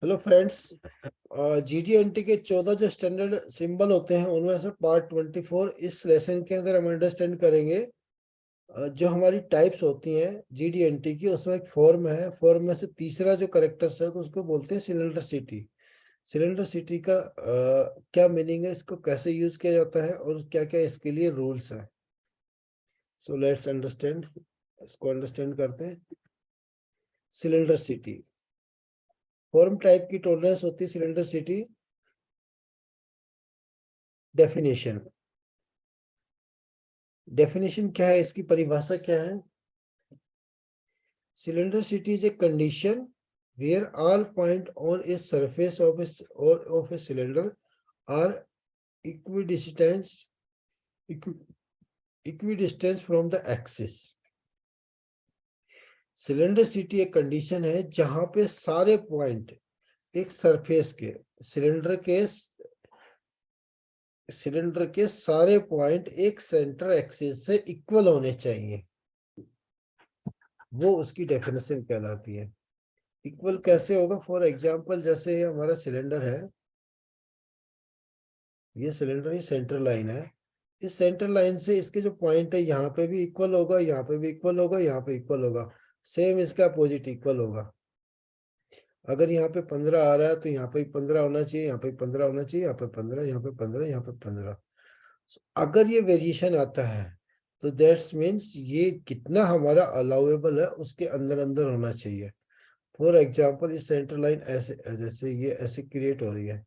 Hello friends. GD&T के 14 जो standard symbol होते हैं उनमें से पार्ट 24 इस लेसन के अंदर हम अंडरस्टैंड करेंगे। जो हमारी टाइप्स होती हैं GD&T की, उसमें एक फॉर्म है। फॉर्म में से तीसरा जो करेक्टर्स है तो उसको बोलते हैं सिलेंडर सिटी का क्या मीनिंग है, इसको कैसे यूज किया जाता है और क्या क्या इसके लिए रूल्स हैं। सो लेट्स अंडरस्टैंड, इसको अंडरस्टैंड करते हैं। सिलेंडर सिटी फॉर्म टाइप की टॉलरेंस होती है। सिलेंडर सिटी डेफिनेशन डेफिनेशन क्या है, इसकी परिभाषा क्या है? Cylinder city is a condition where all point on a surface of a cylinder are equidistant equi, equidistant from the axis. Cylinder city एक कंडीशन है जहां पे सारे पॉइंट एक सरफेस के सिलेंडर के सारे पॉइंट एक सेंटर एक्सिस से इक्वल होने चाहिए। वो उसकी डेफिनेशन कहलाती है। इक्वल कैसे होगा? फॉर एग्जांपल, जैसे ये हमारा सिलेंडर है, ये सिलेंडर ये सेंटर लाइन है। इस सेंटर लाइन से इसके जो पॉइंट है यहाँ पे भी इक्वल होगा, यहाँ पे भी इक्वल होगा, यहाँ पे इक्वल होगा। सेम इसका अपोजिट इक्वल होगा। अगर यहाँ पे 15 आ रहा है तो यहाँ पे 15 होना चाहिए, यहाँ पे 15 होना चाहिए, यहाँ पे 15, यहाँ पे 15, यहाँ पे 15। अगर ये वेरिएशन आता है तो दैट्स मीन्स ये कितना हमारा अलाउेबल है उसके अंदर अंदर होना चाहिए। फॉर एग्जाम्पल, इस सेंटर लाइन ऐसे, जैसे ये ऐसे क्रिएट हो रही है,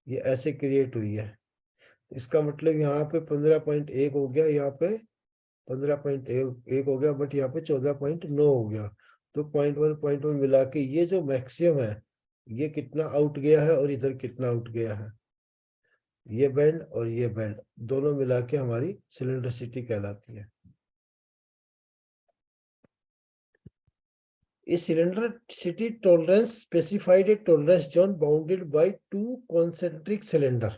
ये ऐसे क्रिएट हुई है, इसका मतलब यहाँ पे 15.1 हो गया, यहाँ पे 15.1 हो गया, बट यहाँ पे 14.9 हो गया। तो पॉइंट वन मिला के ये जो मैक्सिमम है, ये कितना आउट गया है और इधर कितना आउट गया है, ये बैंड और ये बैंड दोनों मिला के हमारी सिलेंड्रिसिटी कहलाती है। A cylindricity tolerance specified a tolerance zone bounded by two concentric cylinder.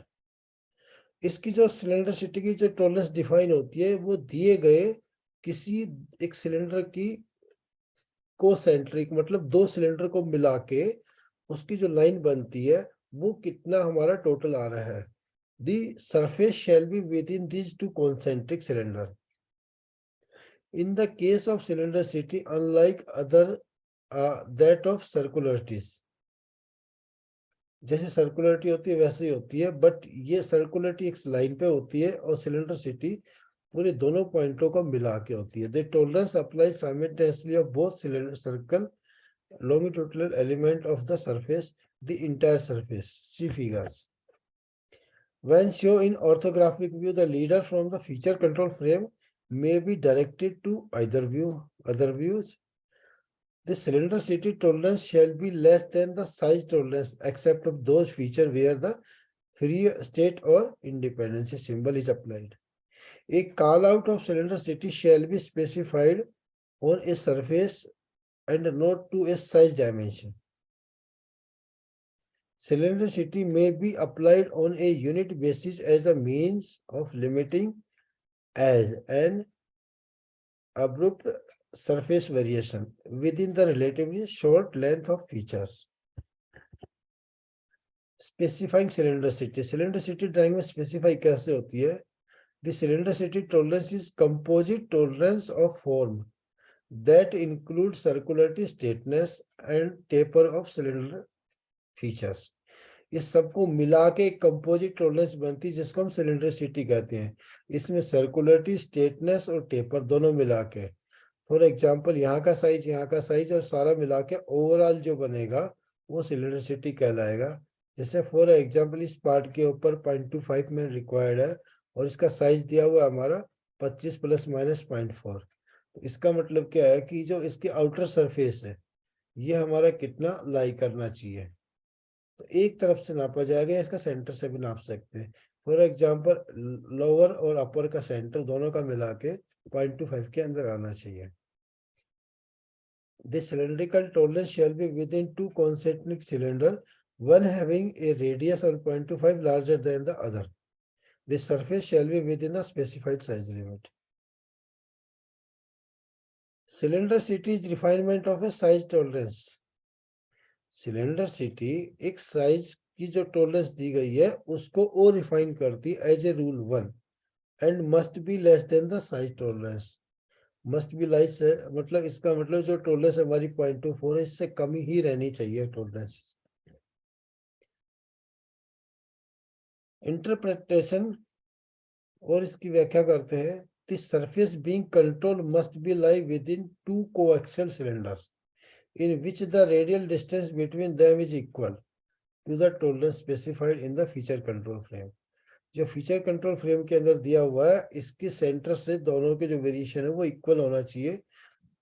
इसकी जो सिलेंडरिसिटी की जो टॉलरेंस डिफाइन होती है वो दिए गए किसी एक सिलेंडर की कोसेंट्रिक, मतलब दो सिलेंडर को मिला के उसकी जो लाइन बनती है वो कितना हमारा टोटल आ रहा है। The surface shall be within these two concentric cylinder. In the case of cylindricity unlike other that of circularities, जैसे सर्कुलरिटी होती है वैसे ही होती है, बट ये सर्कुलरिटी एक लाइन पे होती है और सिलेंडर सिटी पूरे दोनों पॉइंटों को मिला के होती है। The tolerance apply simultaneously of both cylinder circle longitudinal element of the surface, the entire surface. See figures. When shown in orthographic view, the leader from the feature control frame may be directed to either view. Other views, the cylinder city tolerance shall be less than the size tolerance except of those features where the free state or independency symbol is applied. A call out of cylinder city shall be specified on a surface and not to a size dimension. Cylindricity may be applied on a unit basis as the means of limiting as an abrupt surface variation within the relatively short length of features. Specifying cylindricity. Cylindricity drawing में specify कैसे होती है? The cylindricity tolerance is composite tolerance of form that includes circularity, straightness and taper of cylinder features. ये सबको मिला के एक composite tolerance बनती है जिसको हम सिलेंड्रिसिटी कहते हैं। इसमें सर्कुलरिटी, स्ट्रेटनेस और टेपर दोनों मिला के, फॉर एग्जांपल यहाँ का साइज और सारा मिला के ओवरऑल जो बनेगा वो सिलेंड्रिसिटी कहलाएगा। जैसे फॉर एग्जांपल इस पार्ट के ऊपर 0.25 में रिक्वायर्ड है और इसका साइज दिया हुआ हमारा 25 ± 0.4। तो इसका मतलब क्या है कि जो इसके आउटर सरफेस है ये हमारा कितना लाई करना चाहिए। तो एक तरफ से नापा जाएगा, इसका सेंटर से भी नाप सकते हैं। फॉर एग्जांपल लोअर और अपर का सेंटर दोनों का मिला के 0.25 के अंदर आना चाहिए। This cylindrical tolerance shall be within two concentric cylinder, one having a radius of 0.25 larger than the other. This surface shall be within the specified size limit. Cylindricity is refinement of a size tolerance. सिलेंडरसिटी एक size की जो tolerance दी गई है उसको और refine करती as a rule 1 and must be less than the size tolerance. Must be less है मतलब इसका मतलब जो टॉलरेंस हमारी 0.24 है इससे कम ही रहनी चाहिए टॉलरेंस। इंटरप्रिटेशन और इसकी व्याख्या करते हैं, the surface being control must be lie within two coaxial cylinders in which the radial distance between them is equal to the tolerance specified in the feature control frame। जो feature control frame के अंदर दिया हुआ है इसके centre से दोनों के जो वेरिएशन है वो इक्वल होना चाहिए।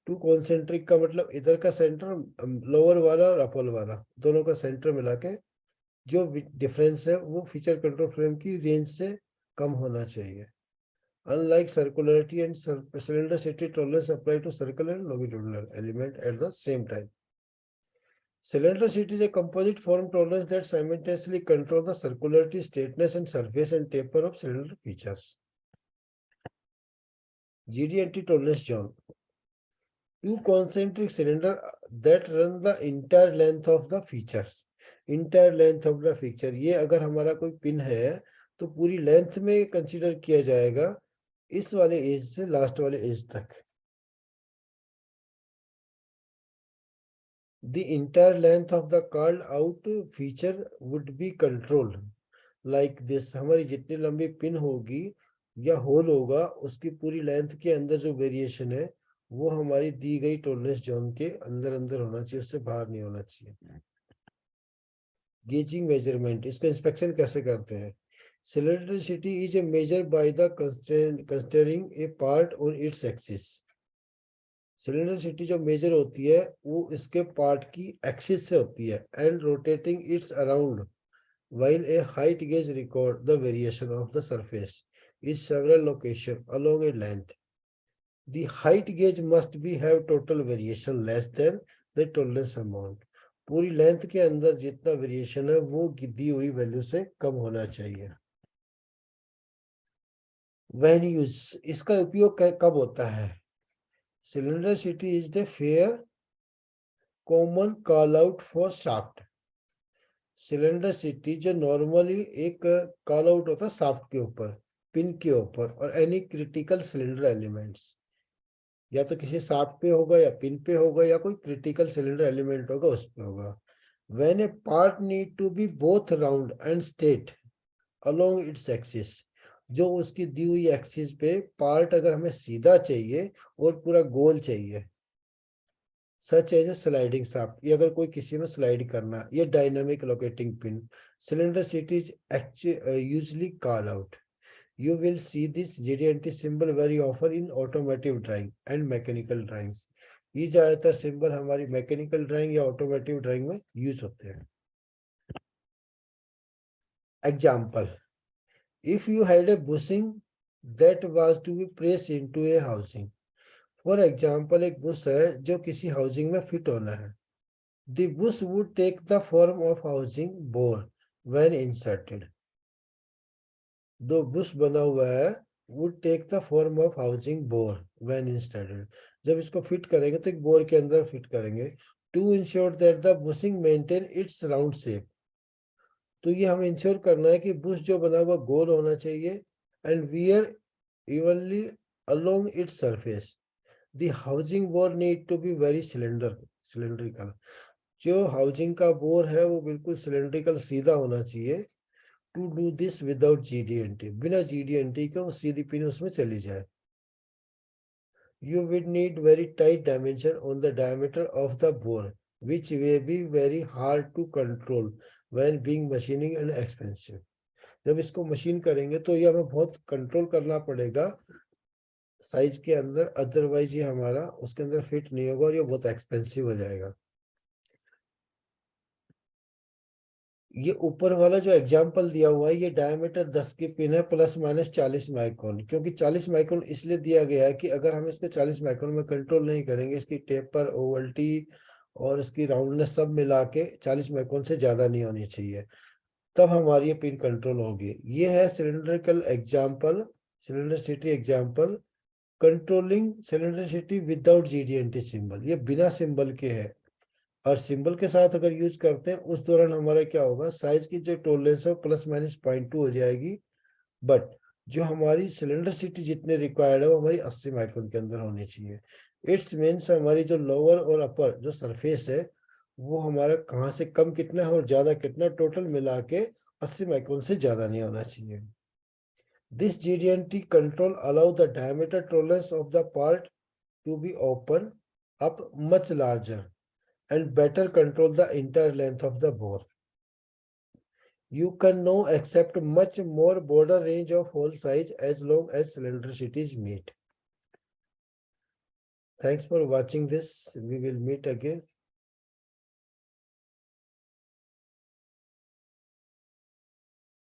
टू कॉन्सेंट्रिक का मतलब इधर का सेंटर लोअर वाला और अपर वाला दोनों का सेंटर मिला के जो डिफरेंस है वो फीचर कंट्रोल फ्रेम की रेंज से कम होना चाहिए। Unlike circularity and cylindericity, tolerance apply to circular and longitudinal element at the same time. Cylindericity is a composite form tolerance that simultaneously control the circularity, straightness, and surface and taper of cylinder features. GD tolerance zone. Two concentric cylinder that run the entire length of the features. Entire length of the feature. ये अगर हमारा कोई pin है तो पूरी length में consider किया जाएगा इस वाले एज से लास्ट वाले एज तक। The entire length of the called out feature would be controlled like this। हमारी जितनी लंबी पिन होगी या होल होगा उसकी पूरी लेंथ के अंदर जो वेरिएशन है वो हमारी दी गई टॉलरेंस जोन के अंदर अंदर होना चाहिए, उससे बाहर नहीं होना चाहिए। गेजिंग मेजरमेंट, इसका इंस्पेक्शन कैसे करते हैं? Cylindricity is a measure by the constraining a part on its axis. Cylindricity जो मेजर होती है वो इसके पार्ट की एक्सिस से होती है and rotating it's around while a height gauge record the variation of the surface is several location along a length। The height gauge must be have total variation less than the tolerance amount। पूरी length के अंदर जितना variation है वो दी हुई value से कम होना चाहिए। When use, इसका उपयोग कब होता है? Cylindericity is the fair common call out for shaft। सिलेंडरसिटी जो नॉर्मली एक कॉल आउट होता है शाफ्ट के ऊपर, पिन के ऊपर और एनी क्रिटिकल सिलेंडर एलिमेंट्स, या तो किसी शाफ्ट पे होगा या पिन पे होगा या कोई क्रिटिकल सिलेंडर एलिमेंट होगा उस पे होगा। When a part need to be both round and straight along its axis, जो उसकी दी हुई एक्सिस पे पार्ट अगर हमें सीधा चाहिए और पूरा गोल चाहिए, such as a sliding shaft, ये अगर कोई किसी में स्लाइड करना, ये dynamic locating pin, cylindricity is usually call out. You will see this GD&T symbol very often in automotive drawing and mechanical drawings। ये ज्यादातर सिंबल हमारी मैकेनिकल ड्राइंग या ऑटोमेटिव ड्राइंग में यूज होते हैं। Example, if you had a bushing that was to be placed into a housing. For example, एक bush है जो किसी हाउसिंग में फिट होना है। The bush would take the form of housing bore when inserted. दो बुश बना हुआ है would take the form of housing bore when installed. जब इसको फिट करेंगे तो एक बोर के अंदर फिट करेंगे। To ensure that the bushing maintain its round shape, तो ये हमें इंश्योर करना है कि बुश जो बना हुआ गोल होना चाहिए and wear evenly along its surface. The housing bore need to be very cylindrical. जो हाउसिंग का बोर है वो बिल्कुल सिलेंड्रिकल सीधा होना चाहिए। To do this without GD&T, बिना GD&T के वो सीधी पिन उसमें चली जाए। You would need very tight dimension on the diameter of the bore, which may be very hard to control when being machining and expensive। जब इसको machine करेंगे तो ये हमें बहुत कंट्रोल करना पड़ेगा साइज के अंदर, अदरवाइज ये हमारा उसके अंदर फिट नहीं होगा और ये बहुत एक्सपेंसिव हो जाएगा। ये ऊपर वाला जो एग्जाम्पल दिया हुआ है ये डायमीटर 10 की पिन है प्लस माइनस 40 माइक्रोन। क्योंकि 40 माइक्रोन इसलिए दिया गया है कि अगर हम इसको 40 माइक्रोन में कंट्रोल नहीं करेंगे, इसकी टेपर, ओवल्टी और इसकी राउंडनेस सब मिला के 40 माइक्रोन से ज्यादा नहीं होनी चाहिए, तब हमारी ये पिन कंट्रोल होगी। ये है cylindrical example, cylindricity example, controlling cylindricity without GD&T symbol. ये बिना सिंबल के है। और सिंबल के साथ अगर यूज करते हैं उस दौरान हमारा क्या होगा, साइज की जो टोलरेंस है प्लस माइनस 0.2 हो जाएगी, बट जो हमारी सिलेंडरसिटी जितने रिक्वायर्ड है वो हमारी 80 माइक्रोन के अंदर होनी चाहिए। इट्स मीन्स हमारी जो लोअर और अपर जो सरफेस है वो हमारा कहाँ से कम कितना है और ज्यादा कितना, टोटल मिला के 80 माइक्रोन से ज्यादा नहीं होना चाहिए। This GD&T control allow the diameter tolerance of the part to be open up much larger and better control the entire length of the bore. You can now accept much more broader range of hole size as long as cylindricity is met. Thanks for watching this. We will meet again.